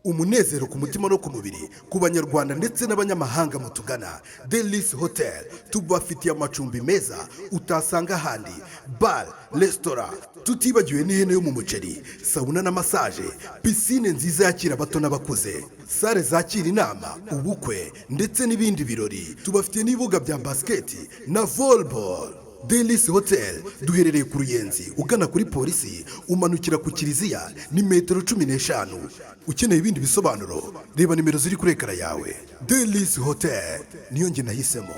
umunezero ku mutima no ku mubiri ku banyarwanda ndetse n'abanyamahanga mutugana. Delis Hotel tubafitiye amacumbi meza utasanga ahandi, bar, restaurant, tutibagiwe n'ihene yo mu muceri, sauna na massage, piscine nziza yakira abato n'abakuze, sale zakira inama, ubukwe ndetse n'ibindi birori. Tubafitiye n'ibibuga bya basketi na volleyball. Delis Hotel duherereye ku Ruyenzi ugana kuri polisi, umanukira ku Kiliziya ni metero 15. Ukeneye ibindi bisobanuro reba nimero ziri kuri ekara yawe. Delis Hotel niyo nge nahisemo.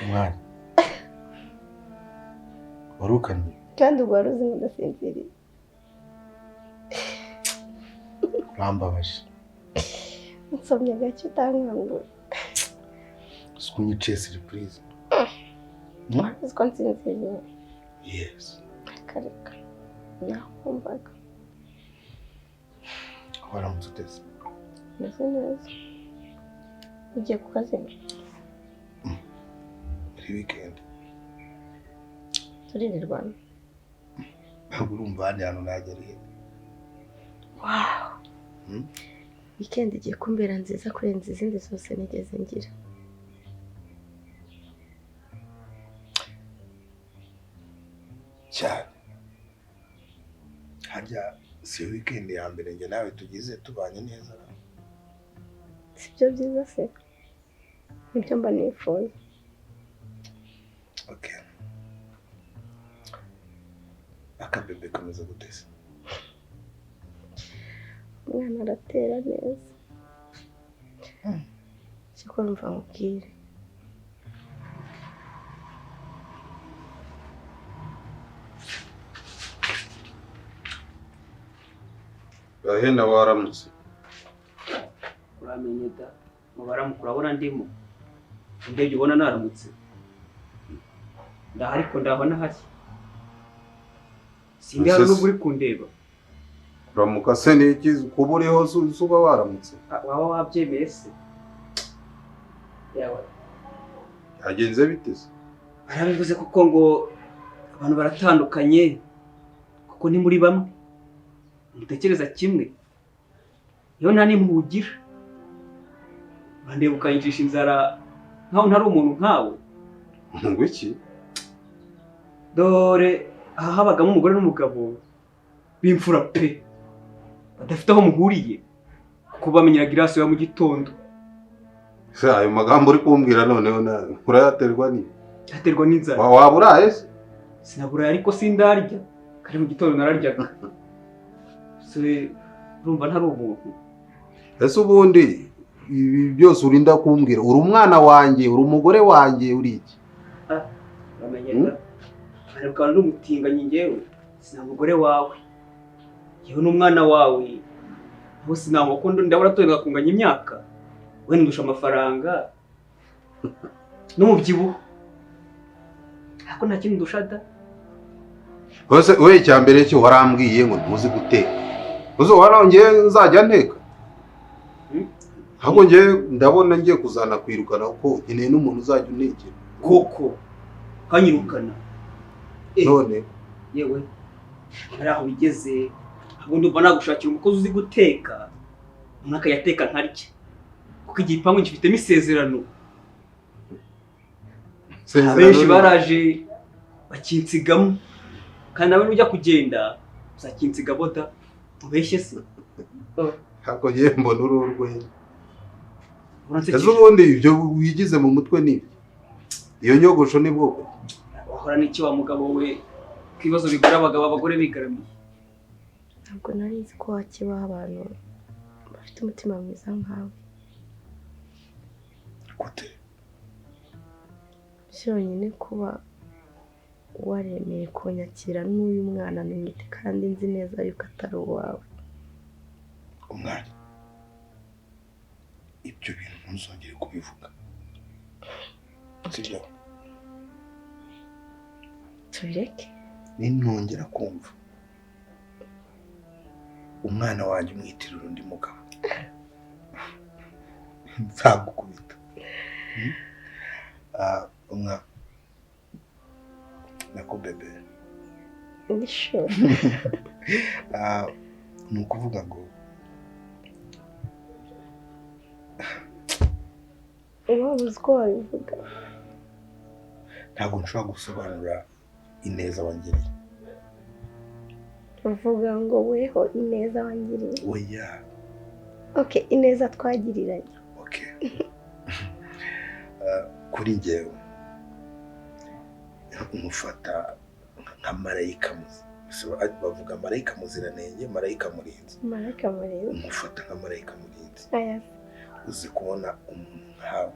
Mwana warukanye kandi uwaruzi mudasinziriye rambabaje nsomye gake utankangura sikunyice surprise uziko nsinziriye. yes Kareka nakumvaga waramutse uteze meze neza. Ugiye ku kazi? weekend turirirwana. urumva hano najya Wow. Weekend igiye kumbera nziza kurenza izindi zose nigeze ngira. cyane hajya si weekend ya mbere nge nawe tugize tubanye neza. Sibyo byiza se? Nibyo mba nifuza. Okay. Akabebe kameze gutese. Umwana aratera neza. Siko numva mubwire. Bahena waramutse. Uramenye da mubaramukura urabona ndimo. Ndebye ubona naramutse. Ndahari ko ndabona hasi. Sindi hano n'uburi kundeba. Uramuka se n'iki kuburiho suba waramutse. Waba wabyemeye se? Yawe. Yagenze biteze. Arabivuze kuko ngo abantu baratandukanye kuko ni muri bamwe. Mutekereza kimwe. Yo nta nimpugira. Bandeba ukayinjisha inzara nkaho ntari umuntu nkawe. Ngo iki? Dore aha habagamo umugore n'umugabo bimfura pe badafite aho muhuriye kuko bamenyera girasi ya mu gitondo. Se ayo magambo uri kumbwira noneho urayaterwa ni? Yaterwa n'inzara. Waburaye se? Sinaburaye ariko sindarya. Kare mu gitondo nararyaga. Se urumva ntari umuntu. Ese ubundi ibi byose urinda kumbwira uri umwana wanjye uri umugore wanjye uri iki? Bamenyera ariko n'umutinganye ngewe sinamugore wawe. Yewe n'umwana wawe. Aho sinamukondo ndabura toyenga kunganya imyaka. We ndusha amafaranga. N'umubyibuho. Ako nta kintu ndushada. Bose we cyambere cyo warambwiye ngo ntuzi guteka. Uzo warongeye nzajya nteka. Ahubwo nge ndabona ngiye kuzana kwirukana kuko nkeneye n'umuntu uzajya untekera. Koko kanyirukana. None yewe ari aho bigeze ahubwo ndumva nagushakira umukozi uzi guteka umuntu yateka nkarya kuko igipangu gifitemo isezerano. Benshi baraje bakinsigamo kandi nawe ujya kugenda uzakinsigamo da ubeshye se. Hako ye mbona ururwe. Ese ubundi ibyo wigize mu mutwe ni iyo nyogosho ni bwoko urahora n'iki wa mugabo we ibibazo bigora abagore bigaramiye. Ntabwo nari nzi ko hakibaho abantu bafite umutima mwiza nkawe. Gute? Byonyine kuba waremeye kunyakira n'uyu mwana n'umwite kandi nzi neza yuko atari uwawe. Umwana, ibyo bintu ntuzongere kubivuga, sibyo? Tubireke. Ninongera kumva umwana wanjye umwitirira undi mugabo, nzagukubita. Umwana nako bebe, Ni sure. ni ukuvuga ngo Ubabuze ko wabivuga. ntabwo nshobora gusobanura ineza wangiriye. Uvuga ngo weho ineza wangiriye. Oya. Okay, ineza twagiriranye. Okay. Kuri njyewe umufata nka marayika bavuga marayika muziranenge, marayika murinzi. Marayika murinzi. Umufata nka marayika murinzi. Aya. Uzi kubona umuntu nkawe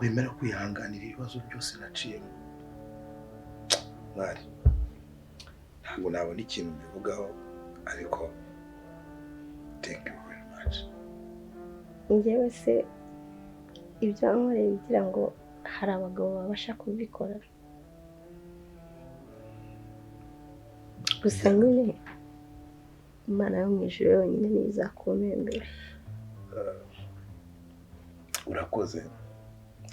wemera kwihanganira ibibazo byose naciyemo. Mwari, ntabwo nabona ikintu mbivugaho, ariko thank you very much. Njyewe se ibyo wankoreye bigira ngo hari abagabo babasha kubikora. Gusa nyine Imana yo mu ijuru yonyine niyo izakumpembera. Urakoze,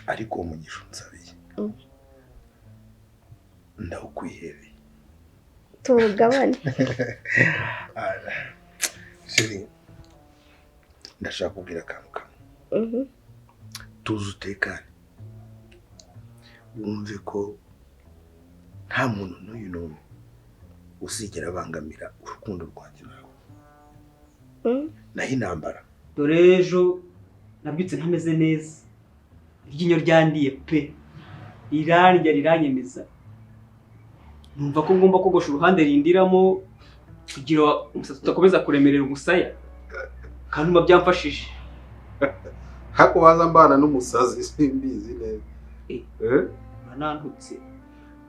ariko umugisha unsabiye ndawukwihereye. Tugabane. Sheri, ndashaka kubwira akantu kamwe. Tuzi utekane, wumve ko nta muntu n'uyu n'umwe uzigera abangamira urukundo rwanjye nawe. Naho intambara, dore ejo nabyutse ntameze neza, iryinyo ryandiye pe, riranyemeza. Numva ko ngomba kogosha uruhande rindiramo kugira umusatsi utakomeza kuremerera umusaya, kandi umva byamfashije. Hako waza mbana n'umusazi simbizi neza. Nanantutse.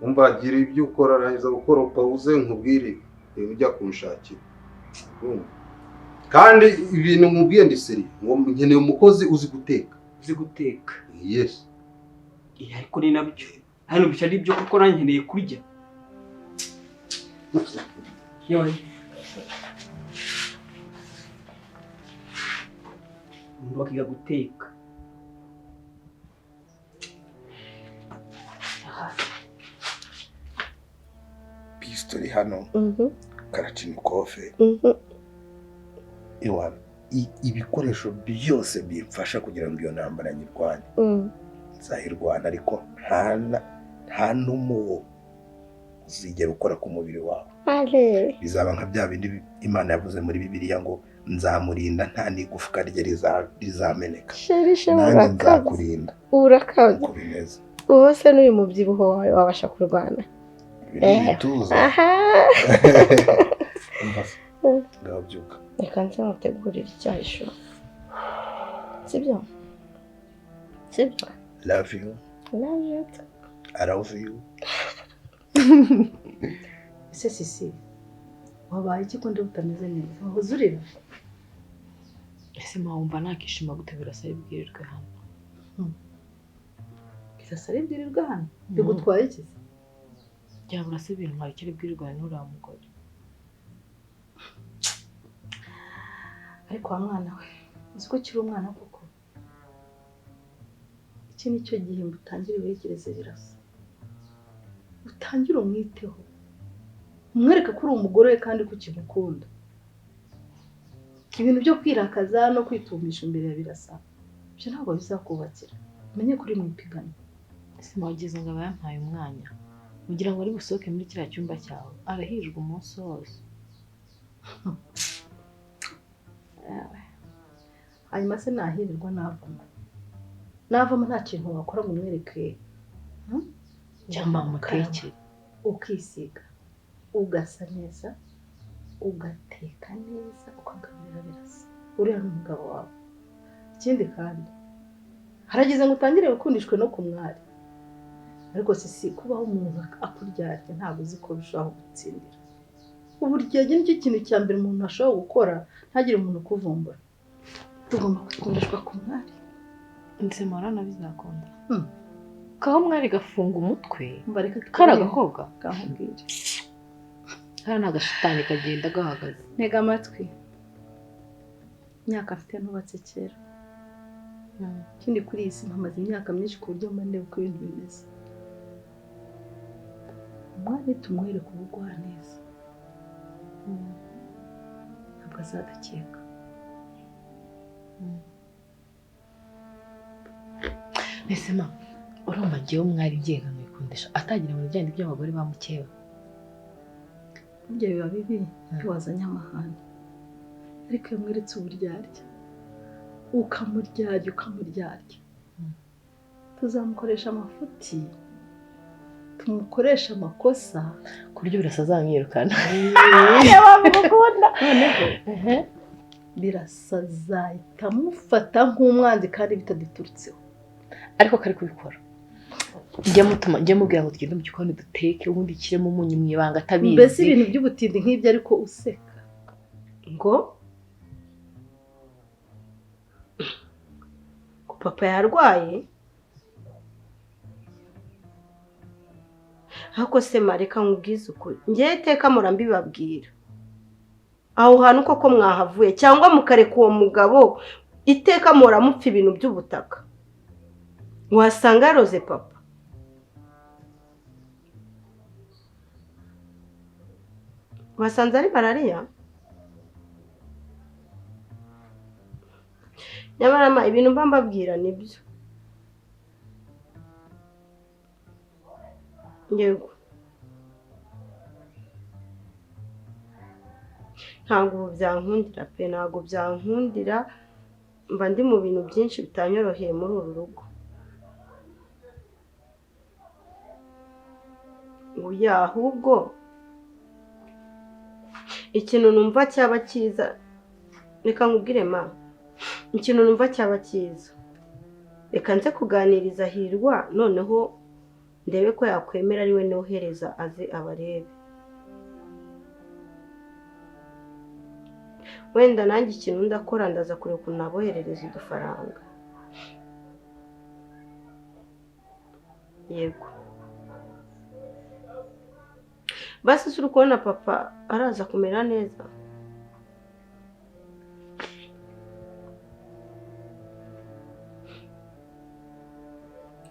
Umva gira ibyo ukora, rangiza gukora pauze nkubwire ujya kunshakira. Kandi ibintu nkubwiye ndi seri, ngo nkeneye umukozi uzi guteka. Uzi guteka? Yes. Ariko ni nabyo. Hano bica ari byo kuko nankeneye kurya. Yewe. Bakiga guteka. pistoli hano, karacimikofe, iwana ibikoresho byose bimfasha kugira ngo iyo ntambara nyirwane. Nzayirwana, ariko nta n'umuwo uzigera ukora ku mubiri wawe. Bizaba nka bya bindi Imana yavuze muri Bibiliya ngo nzamurinda nta n'igufwa rye rizameneka. Nanjye nzakurinda. Urakaze. Uko bimeze. Ubose n'uyu mubyibuho wawe wabasha kurwana. Bituza. Ndabyuka. Reka nze mutegurire icyahisho. Sibyo? Sibyo? Love you. Love you. I love you. Sisi, wabaye iki kundi utameze neza? Wahoze urira? Ese mwumva nakishima gute birasa ibwirirwe hano? Birasa ibwirirwe hano? Bigutwaye iki? Byabura se ibintu mwari kiri bwirirwe n'uriya mugore. Ariko wa mwana we, uzi ko kiri umwana koko? Iki nicyo gihe mutangire wegereze birasa. Utangire umwiteho. Umwereka ko uri umugore we kandi ko ukimukunda. Ibintu byo kwirakaza no kwitumisha imbere ya birasa, ibyo ntabwo bizakubakira. Umenye kuri mu ipigana. Ese mwagize ngo aba yampaye umwanya, mugira ngo ari busohoke muri kiriya cyumba cyawe, arahirwa umunsi wose. Hanyuma se nahirirwa navamo nta kintu wakora ngo umwereke. cyangwa mutekere ukisiga ugasa neza ugateka neza ukagaburira birasa uriya ni umugabo wawe. Ikindi kandi harageze ngo utangire gukundishwe no ku mwari, ariko si kubaho umuntu akuryarya ntabwo uzi ko bishobora gutsindira. Uburyarya nicyo kintu cya mbere umuntu ashobora gukora ntagire umuntu ukuvumbura. Tugomba gukundishwa ku mwari. nzima rana bizakunda kaho mwari gafunga umutwe Mbareka kara gakobwa kahubwire. kara nagashitani kagenda gahagaze. Ntega amatwi. Imyaka afite nubatse kera. Ikindi kuri iyi si mpamaze imyaka myinshi ku buryo mba ndeba uko ibintu bimeze. Umwari tumwereka ubugwa neza. Ntabwo azadakeka. Mbese ma urumva ngewe umwari byenga mwikundisha atagira mu bijyanye by'abagore bamukeba. Burya biba bibi wazanye amahane, ariko iyo mweretse uburyarya ukamuryarya tuzamukoresha amafuti, tumukoresha amakosa ku buryo birasa azamwirukana. Ugukunda noneho birasa azahita amufata nk'umwanzi kandi bitaduturutseho, ariko kari kubikora njye mubwira ngo tugende mu gikoni duteke ubundi kiremo umunyu mu ibanga atabizi. Mbese ibintu by'ubutindi nk'ibyo ariko useka ngo papa yarwaye. Hako se mareka nkubwize ukuri ngiye iteka murambibabwira aho hantu koko mwahavuye cyangwa mukareka uwo mugabo iteka muramupfa ibintu by'ubutaka wasanga yaroze papa. Wasanze ari malariya? Nyamara ibintu mba mbabwira nibyo. Yego. Ntabwo byankundira pe, ntabwo byankundira, mba ndi mu bintu byinshi bitanyoroheye muri uru rugo. Oya ahubwo ikintu numva cyaba cyiza, reka nkubwire ma, ikintu numva cyaba cyiza, reka nze kuganiriza Hirwa noneho ndebe ko yakwemera ari we nohereza aze abarebe. Wenda nanjye ikintu ndakora ndaza kureba ukuntu naboherereza udufaranga. Yego. Basi uri kubona papa araza kumera neza?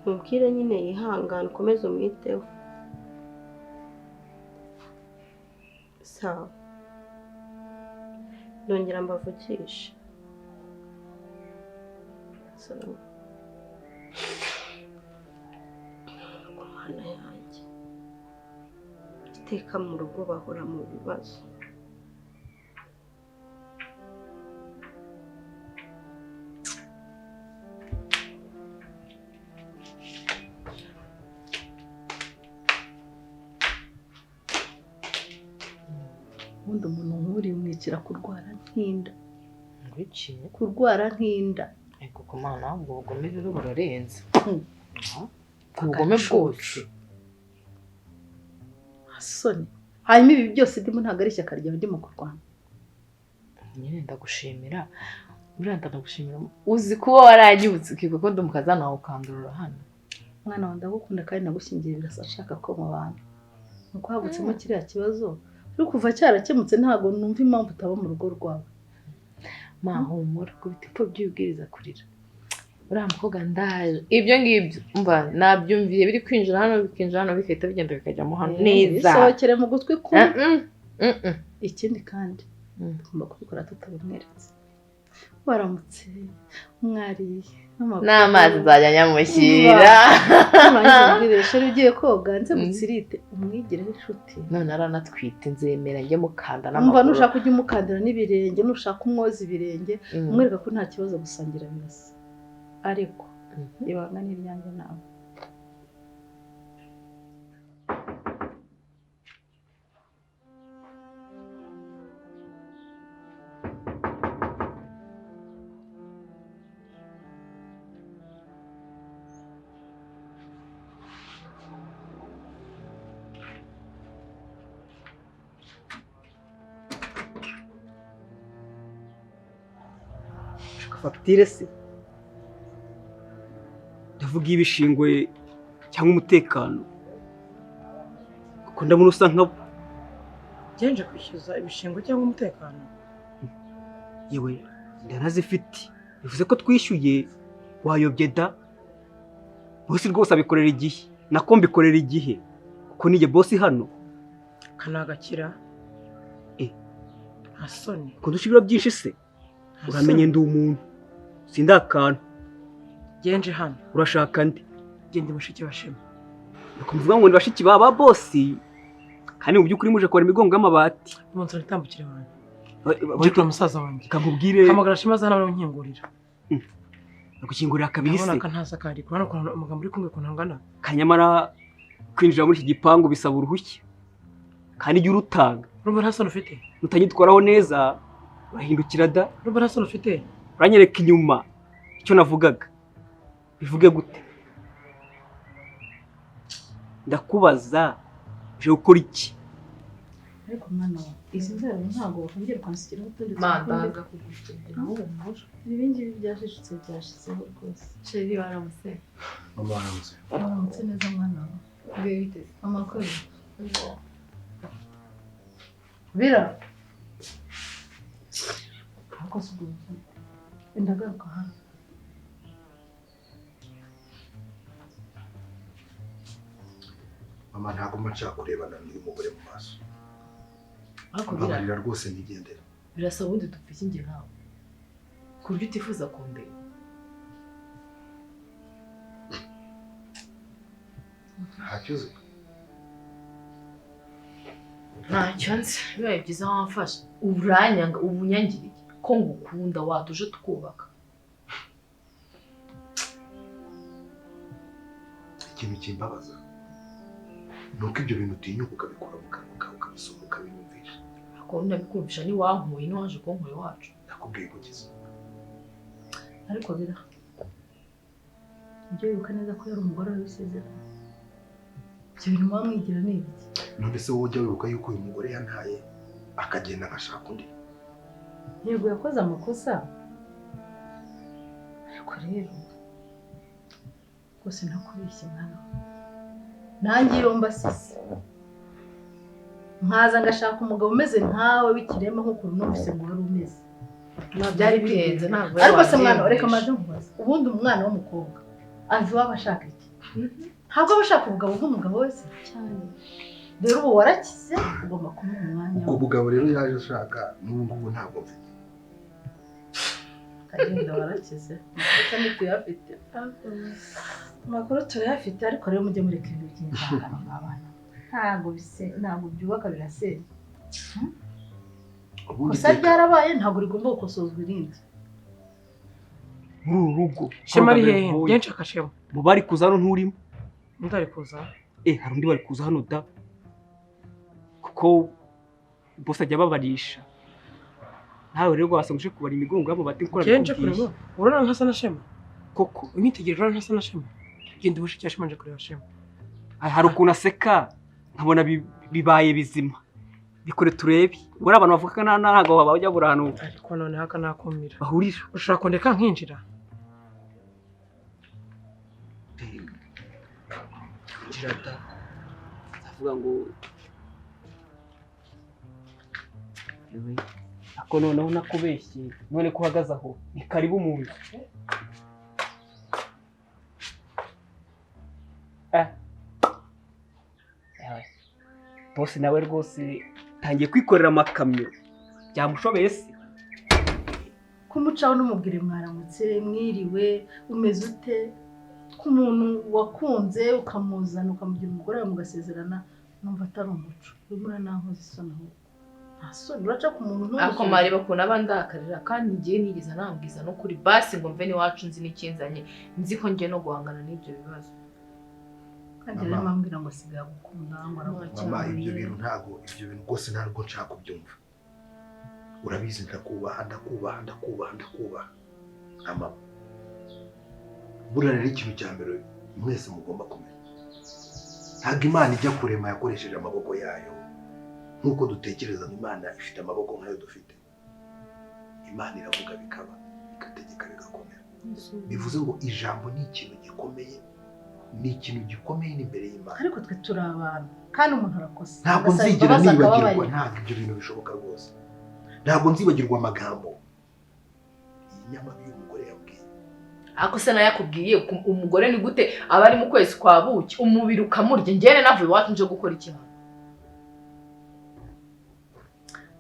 Mubwire nyine yihangane ukomeze umwiteho. Sawa. Nongera mbavugisha. Sawa. Kumana yanjye. Iteka mu rugo bahora mu bibazo. Ubundi umuntu nk'uri umwikira kurwara nk'inda. Ngwiciye Kurwara nk'inda. ariko ku mana ubwo bugome rero burarenze. Ubugome bwose. Hasoni. Hanyuma ibi byose ndimo ntabwo ari ishyaka ryawe ndimo kurwana. Nyine ndagushimira. Buriya ndagushimira. Uzi kuba waranyibutse ukiga ko ndi umukazana wawe ukandurura hano. Mwana wanjye ndagukunda kandi nagushyingiye birasa ashaka ko mubana. Nuko habutsemo kiriya kibazo. Ariko kuva cyarakemutse ntabwo numva impamvu utaba mu rugo rwawe. Mahumura kubita ipfo by'ubwiriza kurira. Uriya mukobwa ndaje. Ibyo ngibyo umva nabyumviye biri kwinjira hano bikinjira hano bikahita bigenda bikajyamo hano neza. Sohokere mu gutwi ku. Ikindi kandi tugomba kubikora tutabimweretse. Waramutse umwari n'amazi nzajya nyamushyira. Nzabwiresha ugiye koga nze gutsirite umwigire inshuti. None aranatwite nzemera njye mukanda n'amaguru. Umva nushaka kujya umukandira n'ibirenge, nushaka umwoza ibirenge, umwereka ko nta kibazo gusangira birasa. Ariko ibanga n'iryanjye nawe. fagitire se ndavuga ibishingwe cyangwa umutekano kuko ndabona usa nkabo. Genje kwishyuza ibishingwe cyangwa umutekano? Yewe ndanazifite, bivuze ko twishyuye wayobye da. Bosi rwose abikorera igihe, nako mbikorera igihe kuko nijye bosi hano. Kanagakira nta soni ko dushibira byinshi se, uramenye ndi umuntu sindi akantu. Genje hano Urashaka ndi? gende bashiki bashema. Bakumvuga ngo ndi bashiki baba bosi, kandi mu by'ukuri muje kora imigongo y'amabati. Umuntu aritambukire wanjye Jikura musaza wanjye Kamubwire hamagara Shema zana bari nkingurira. Nakukingurira kabiri se. Urabona kantaza kari kurana ko amagambo uri kumwe kuntangana. Kanyamara kwinjira muri iki gipangu bisaba uruhushya, kandi igihe urutanga Urumva nta soni ufite? utanyitwaraho neza urahindukira da. Urumva nta soni ufite? Uranyereka inyuma icyo navugaga. Bivuge gute? Ndakubaza uje gukora iki? ariko mwana wa izi nzara ntabwo bakongera kwansikira utundi mandanga kugushimira wowe muri ibi ngibi byashishitse byashizeho rwose. sheri baramuse mama waramutse. Waramutse neza mwana wa. bibe biteze Amakuru. Bira. Ako suguza. Ndagaruka hano. mama ntabwo mba nshaka kurebana n'uyu mugore mu maso. ariko mbabarira rwose nigendera. birasaba ubundi dupfike njye nkawe ku buryo utifuza kundeba. ntacyo uzi. ntacyo nzi bibaye byiza wamfasha uranyanga ubunyangiriye ko ngukunda watuje tukubaka. ikintu kimbabaza ni uko ibyo bintu utinyuka ukabikura mu kanwa kawe ukabisoma ukabimumvisha. ariko nabikumvisha ntiwankuye ntiwaje kunkuye wacu. nakubwiye kugiza. Ariko bira. Ibyo wibuka neza ko yari umugore w'isezerano. Ibyo bintu mwamwigira ni ibiki? none se wowe ujya wibuka yuko uyu mugore yantaye akagenda agashaka undi? Yego yakoze amakosa. Ariko rero rwose ntakubeshye mwana. Nanjye iyo mbasise nkaza ngashaka umugabo umeze nkawe w'ikirema nk'uko numvise ngo wari umeze. byari bihenze ntabwo. Ariko se mwana reka maze nkubaza ubundi umwana w'umukobwa azi waba ashaka iki? Ntabwo aba ashaka ubugabo nk'umugabo wese cyane. Rero ubu warakize ugomba kumuha umwanya. ubwo bugabo rero yaje ashaka n'ubu ngubu ntabwo mfite. Kagenda warakize ndetse n'utuyafite. Amakuru turayafite ariko rero mujye mureka ibintu by'inzangano mw'abana. Ntabwo byubaka birasenya. Kosa ryarabaye ntabwo rigomba gukosozwa irindi. Muri uru rugo Shema ari hehe? Genje akashema. mu bari kuza hano nturimo? Ndari kuza. Hari undi bari kuza hano da, kuko bose ajya babarisha. Nawe rero wasanga uje kubara imigongo y'amabati nkora Genje kureba. Urabona nkasa na Shema? koko Unyitegereje urabona nkasa na Shema? Genda ubushe cya Shema nje kureba Shema. hari ukuntu aseka nkabona bibaye bizima. Bikore turebe. Bora abantu bavuga ko ntago bajya bura hano Ariko none haka nakumira. bahurira. Ushaka kondeka nkinjira? Jirata avuga ngo yewe ako noneho nakubeshye none ko uhagaze aho ni karibu mu nzu. Bosi nawe rwose tangiye kwikorera amakamyo byamushobeye se. Kumucaho n'umubwire mwaramutse mwiriwe umeze ute k'umuntu wakunze ukamuzana ukamugira umugore wawe mugasezerana numva atari umuco. Urumura naho zisona aho. Nta soni uraca ku muntu n'umuntu. ariko mareba ko nabandakarira kandi ngiye nigeze nambwiza no kuri basi ngo mve n'iwacu nzi n'ikinzanye nzi ko ngiye no guhangana n'ibyo bibazo. Kandi rero mambwira ngo sigaye gukunda ngo mama ibyo bintu ntabwo ibyo bintu rwose ntabwo nshaka kubyumva. Urabizi ndakubaha. Ama Burya rero ikintu cya mbere mwese mugomba kumenya. Ntabwo Imana ijya kurema yakoresheje amaboko yayo nk'uko dutekereza ngo Imana ifite amaboko nk'ayo dufite. Imana iravuga bikaba bigategeka bigakomera. Bivuze ngo ijambo ni ikintu gikomeye, ni ikintu gikomeye n'imbere y'Imana. Ariko twe turi abantu kandi umuntu arakosa. Ntabwo nzigera nibagirwa, ntabwo ibyo bintu bishoboka rwose. Ntabwo nzibagirwa amagambo inyama y'umugore yabwiye. Ako se nayo yakubwiye umugore ni gute aba ari mu kwezi kwa buki umubiri ukamurya njyene navuye iwacu nje gukora iki hano?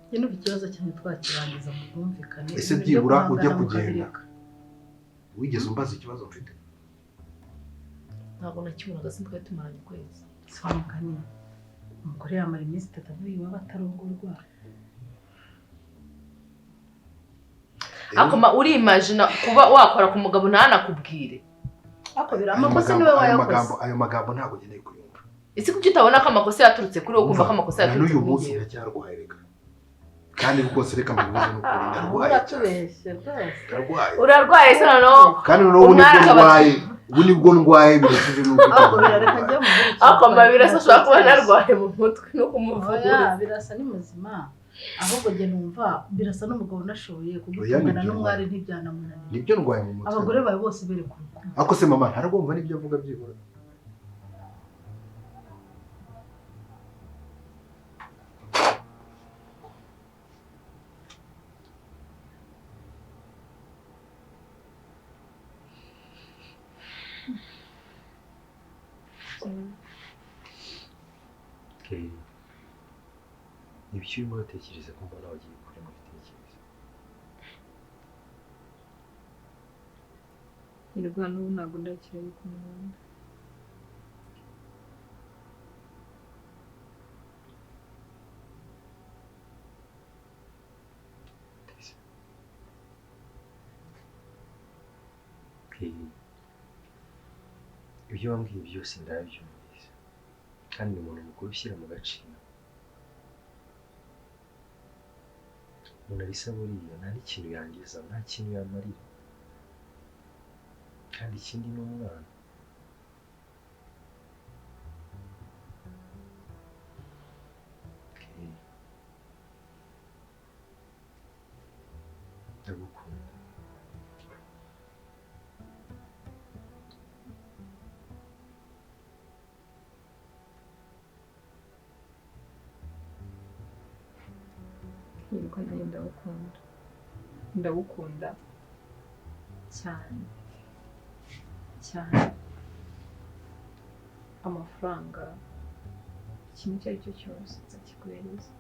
Njye numva ikibazo cyane twakirangiza mu bwumvikane. Ese byibura ujya kugenda wigeze umbaza ikibazo mfite? Ntabwo nakibonaga simba tumaranye ukwezi. Sobanukanye umugore yamara iminsi 3 muri iwabo atarongorwa. Akoma uri imagine kuba wakora ku mugabo ntanakubwire. Ako bira amakosa niwe wayakoze. Ayo magambo ntabwo ngeneye kuyumva. Ese kuki utabona ko amakosa yaturutse kuri wowe kumva ko amakosa yaturutse n'uyu munsi ndacyarwaye reka. Kandi rwose reka mbivuze n'ukuri ndarwaye. Uratubeshye rwose. Ndarwaye. Urarwaye se noneho. Kandi noneho ubu nibwo ndwaye birashije n'uko. Ako birareka njye mu gihe. Ako mabirasa ashobora kuba narwaye mu mutwe no kumuvuguruza. Birasa ni muzima. Ahubwo njye numva birasa n'umugabo nashoboye kugutungana n'umwari ntibyanamunaniye. Nibyo ndwaye mu mutwe. Abagore bawe bose bere ku rukundo. Ako se mama ntaragomba nibyo avuga byibura. Ibyo urimo uratekereza ko mbona wagiye kure mu bitekerezo. Nirwa n'ubu ntabwo ndakira yuko umuntu. Ibyo wambwiye byose ndabyumvise kandi ni umuntu mukuru ushyira mu gaciro. Umuntu arisa buriya nta n'ikintu yangiza, nta kintu yamarira kandi ikindi ni umwana. Ndagukunda. Nirwa nayo ndagukunda cyane cyane. Amafaranga ikintu icyo ari cyo cyose nzakiguhereza.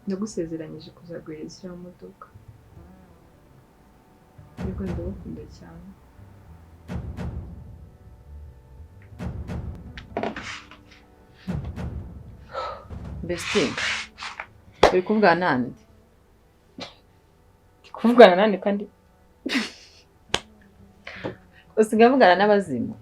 Ndagusezeranyije kuzaguhereza iriya modoka. Nirwa ndagukunda cyane. Bestie, uri kuvugana nande? Kuvugana nande kandi usigaye uvugana n'abazimu?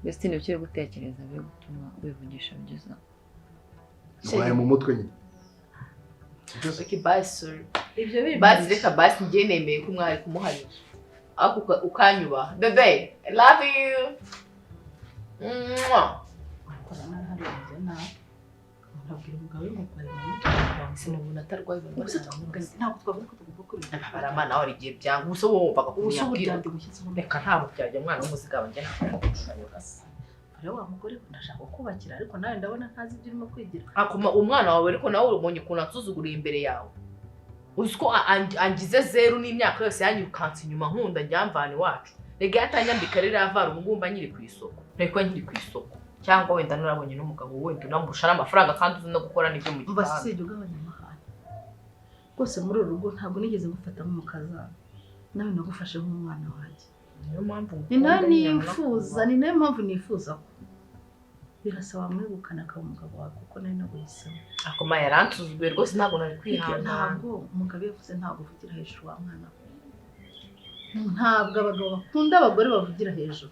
Bestie, ni icyo gutekereza byo gutuma wivugisha bigeza. Ndwaye mu mutwe nyine. Okay, basi. Basi reka basi njye nemeye ko mwari kumuharira. Ako ukanyuba. Bebe, I love you. Nabwira umugabo w'umugore sinubona atarwaye ntabwo twavuze ko tugomba kurira. Barama nawe ari gihe byangu uso wumvaga kunyabwira. Reka ntabwo byajya mwana w'umuzigaba njye ntabwo gasa. Rero wa mugore ndashaka kubakira ariko nawe ndabona ntazi ibyo urimo kwigira. Akoma umwana wawe ariko nawe urubonye ukuntu ansuzuguriye imbere yawe. Uziko angize zeru n'imyaka yose yanyirukanse inyuma nkunda njyamvana iwacu. Rega yatanyambika rero avara umugumba nyiri ku isoko. Reko nyiri ku isoko. Cyangwa wenda nurabonye n'umugabo wenda unamurusha n'amafaranga kandi uzi no gukora n'ibyo mu gitanda. Basije ugabanya amahane. Rwose muri uru rugo ntabwo nigeze ngufata nk'umukazana. Nawe nagufashe nk'umwana wanjye. Niyo mpamvu ni nayo mpamvu nifuza ko birasaba mwegukana akaba umugabo wawe kuko nari naguhisemo. Akoma yaransuzuguye rwose ntabwo nari kwihangana. Ntabwo umugabo yavuze ntabwo uvugira hejuru wa mwana we. Ntabwo abagabo bakunda abagore bavugira hejuru.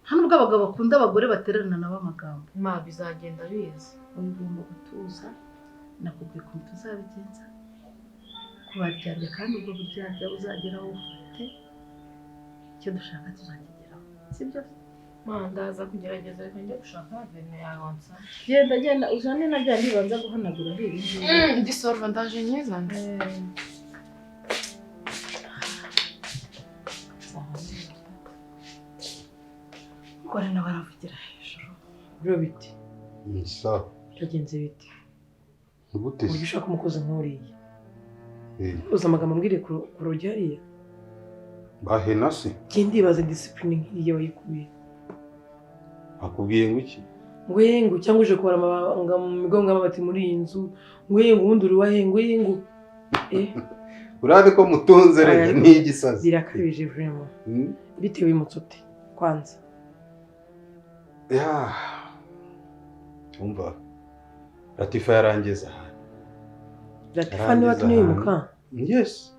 Hano ubwo abagabo bakunda abagore batererana nabo amagambo. Ma bizagenda biza. Ugomba gutuza nakubwiye ko tuzabigenza. Kubaryarya kandi ubwo buryarya uzageraho ufite icyo dushaka tuzakigeraho. sibyo? Mandaza kugerageza reka njye gushaka vene yaronsa. Genda ujane na bya ndibanza guhanagura hiri. Disorva ndaje nyizanze. Korana baravugira hejuru. Bro biti. Nsa. Yagenze biti. Gute? Uburyo ushaka umukozi nk'uriya. Uza amagambo mbwire ku rugi hariya. Bahena se? Ndibaza discipline nk'iriya wayikubiye. Akubwiye ngo iki? Ngwengu cyangwa uje kubara amabanga mu migongo y'amabati muri iyi nzu. Ngwengu wundi uri wahe ngwengu. Urabe ko mutunze rege ni igisazi. Birakabije vraiment. Bitewe imutsote kwanza. Ya. Umva. Latifa yarangeza hano. Latifa ni watu nimuka. Yes.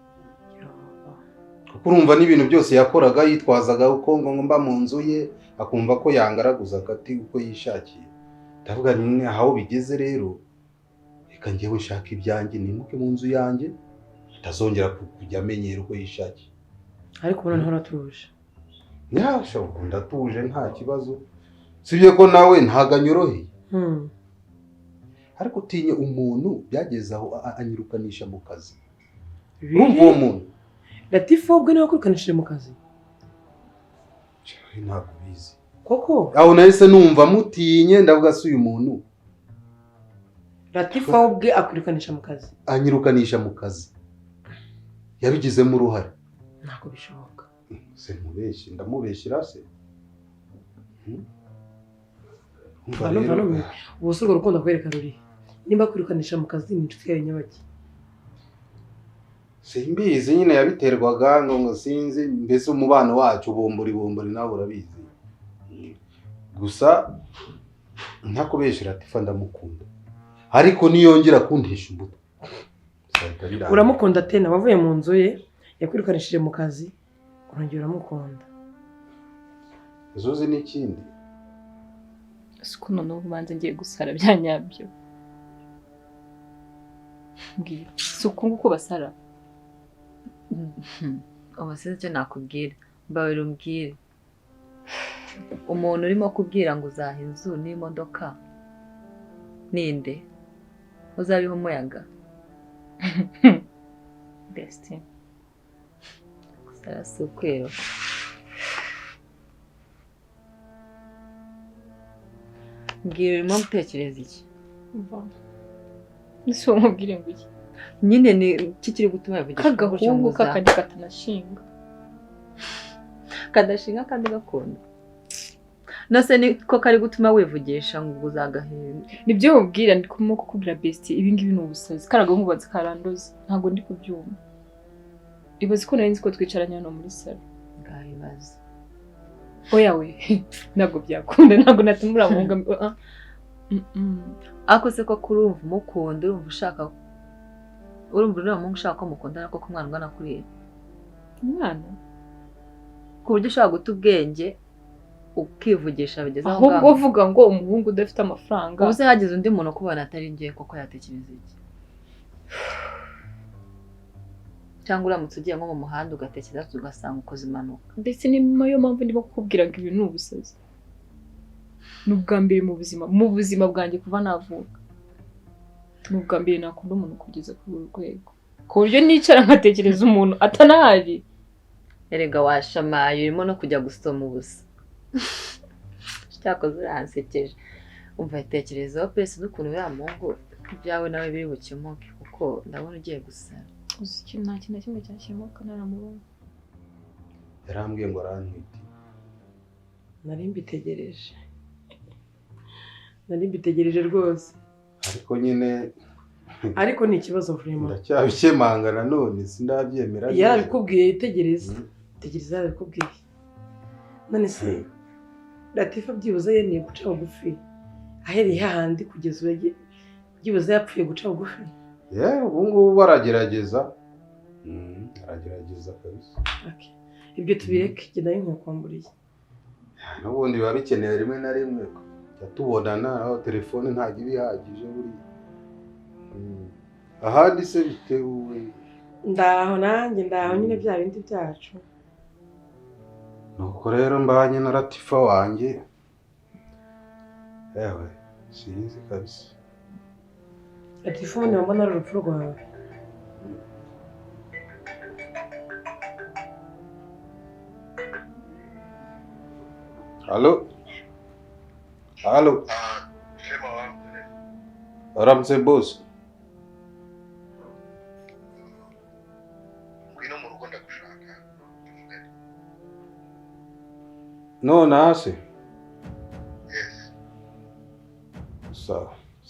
Kuko urumva n'ibintu byose yakoraga yitwazaga uko ngo mba mu nzu ye akumva ko yangaraguza akati uko yishakiye. Ndavuga nimwe aho bigeze rero reka ngewe nshaka ibyanjye nimuke mu nzu yanjye atazongera kujya amenyera uko yishakiye. Ariko ubona ntaratuje. Nyasha ukunda tuje nta kibazo. Sibye ko nawe ntaganyoroheye. Ariko utinye umuntu byageze aho anyirukanisha mu kazi. Urumva uwo muntu? Latifa ubwo niwe wakurukanishije mu kazi? Ntabwo bizi. Koko? Aho nahise numva mutinye ndavuga se uyu muntu. Latifa ubwe akurukanisha mu kazi? Anyirukanisha mu kazi. Yabigizemo uruhare. Ntabwo bishoboka. Se mubeshi ndamubeshira se. Umva ubusurwa rukundo kwereka ruri. Nimba akurukanisha mu kazi ni inshuti yawe nyabaki. Simbizi nyine yabiterwaga ngo sinzi mbese umubano wacu bombori nawe urabizi. Gusa ntakubeshira Latifa ndamukunda. Ariko niyongera kuntesha imbuto. Uramukunda tena wavuye mu nzu ye yakwirukanishije mu kazi urongera uramukunda. Zuzi n'ikindi. Suko none ubanze ngiye gusara byanyabyo. Ngiye. Suko nguko basara. Abasize cyo nakubwira. Mbawe rumbwire. Umuntu urimo kubwira ngo uzaha inzu n'imodoka. Ninde? Uzabiho umuyaga. Destiny. Sara sukwero. Mbwira urimo gutekereza iki? Mva. Niso mubwire ngo iki? Nyine ni kikiri gutuma yavugisha kagahungu kakandi katanashinga. Kadashinga kandi gakunda. Nase ni ko kari gutuma wivugisha ngo uzagahera. Nibyo ubwira ndi kumwe kukubwira bestie ibi ngibi n'ubusazi. Karagahungu bazi karandoze. Ntago ndi kubyumva. Ibaze ko narinzi ko twicaranye hano muri salo. Ngahibaza. Oya we. Ntago byakunda ntago natumura muhunga. Ako se ko kurumva umukunda urumva ushaka urumva uri umuntu ushaka ko mukunda nako ko mwana ungana kuriye. Umwana ku buryo ushaka guta ubwenge ukivugisha bigeze aho ngaho. Ahubwo uvuga ngo umuhungu udafite amafaranga. Ubuse hagize undi muntu kubona atari ngiye koko yatekereza iki? Cyangwa uramutse ugiye nko mu muhanda ugatekereza ugasanga ukoze impanuka. Ndetse ni yo mpamvu ndimo kukubwira ngo ibintu n'ubusazi. N'ubwa mbere mu buzima bwanjye kuva navuka. N'ubwa mbere nakunda umuntu kugeza ku rwego. Ku buryo nicara nkatekereza umuntu atanahari. Erega washamaye urimo no kujya gusoma ubusa. Cyakoze uransekeje. Umva itekerezaho pese n'ukuntu uriya muhungu ibyawe nawe biri bukemuke kuko ndabona ugiye gusara. Uzi ikintu nta kintu kimwe cyakemuka naramubona. Yarambwiye ngo arantwite. Nari mbitegereje rwose. Ariko nyine ariko ni ikibazo vraiment. Ndacyabikemanga nanone sindabyemera. Yarabikubwiye itegereza. Tegereza yarabikubwiye. None se Latifa byibuze yemeye guca bugufi. Ahereye hahandi kugeza uragiye byibuze yapfuye guca bugufi. Ubu ngubu baragerageza. Aragerageza kabisa. Okay. Ibyo tubireke genda y'inkokwamburiye. N'ubundi biba bikeneye rimwe na rimwe tubonana aho telefone ntago ibihagije buri. Ahandi se bitewe. Ndaho nanjye ndaho nyine bya bindi byacu. nuko rero mbanye na Latifa wanjye yewe sinzi kabisa. telefone wambona ari urupfu rwawe. Halo? Halo? Shema Arahamagajwe. Aramutse boss. Ngwino mu rugo ndagushaka. Tuvugane. None hasi? Yes.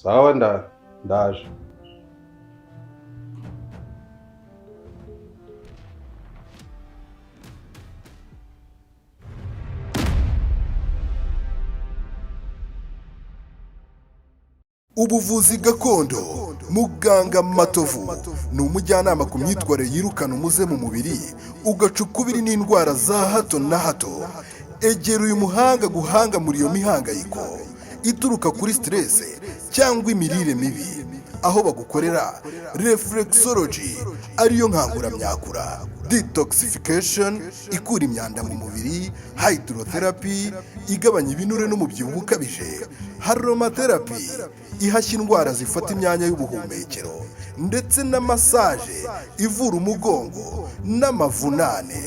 Sawa ndaje. Ubuvuzi gakondo muganga Matovu ni umujyanama ku myitwarire yirukana umuze mu mubiri ugaca ukubiri n'indwara za hato na hato. Egera uyu muhanga guhanga muri iyo mihangayiko ituruka kuri stress cyangwa imirire mibi, aho bagukorera reflexology ariyo nkanguramyakura, detoxification ikura imyanda mu mubiri, hydrotherapy igabanya ibinure n'umubyibuho ukabije, aromatherapy ihashya indwara zifata imyanya y'ubuhumekero, ndetse na massage ivura umugongo n'amavunane.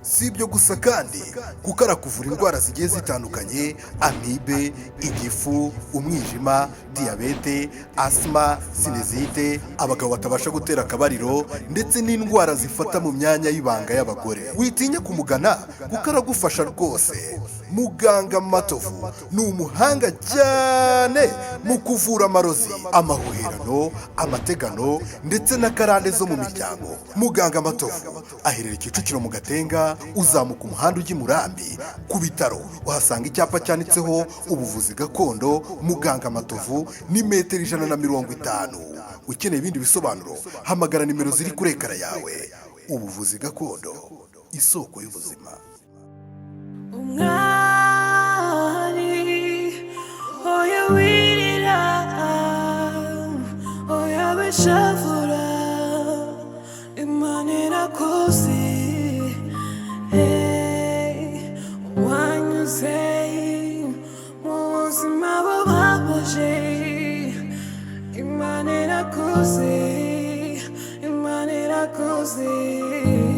Si ibyo gusa kandi kuko arakuvura indwara zigiye zitandukanye, amibe, igifu, umwijima, diyabete, asima, sinezite, abagabo batabasha gutera akabariro, ndetse n'indwara zifata mu myanya y'ibanga y'abagore. Witinya kumugana kuko aragufasha rwose. Muganga Matovu ni umuhanga cyane mu kuvura amarozi, amahuherano, amategano, ndetse n'akarande zo mu miryango. Muganga Matovu aherereye Kicukiro mu Gatenga, uzamuka umuhanda ujya i Murambi. Ku bitaro uhasanga icyapa cyanditseho ubuvuzi gakondo Muganga Matovu, ni metero 150. Ukeneye ibindi bisobanuro hamagara nimero ziri kuri ekara yawe. Ubuvuzi gakondo, isoko y'ubuzima. Oya wirira, oya beshavura, Imana irakoze, wanyuze mu buzima bubabaje, Imana irakoze, Imana irakoze.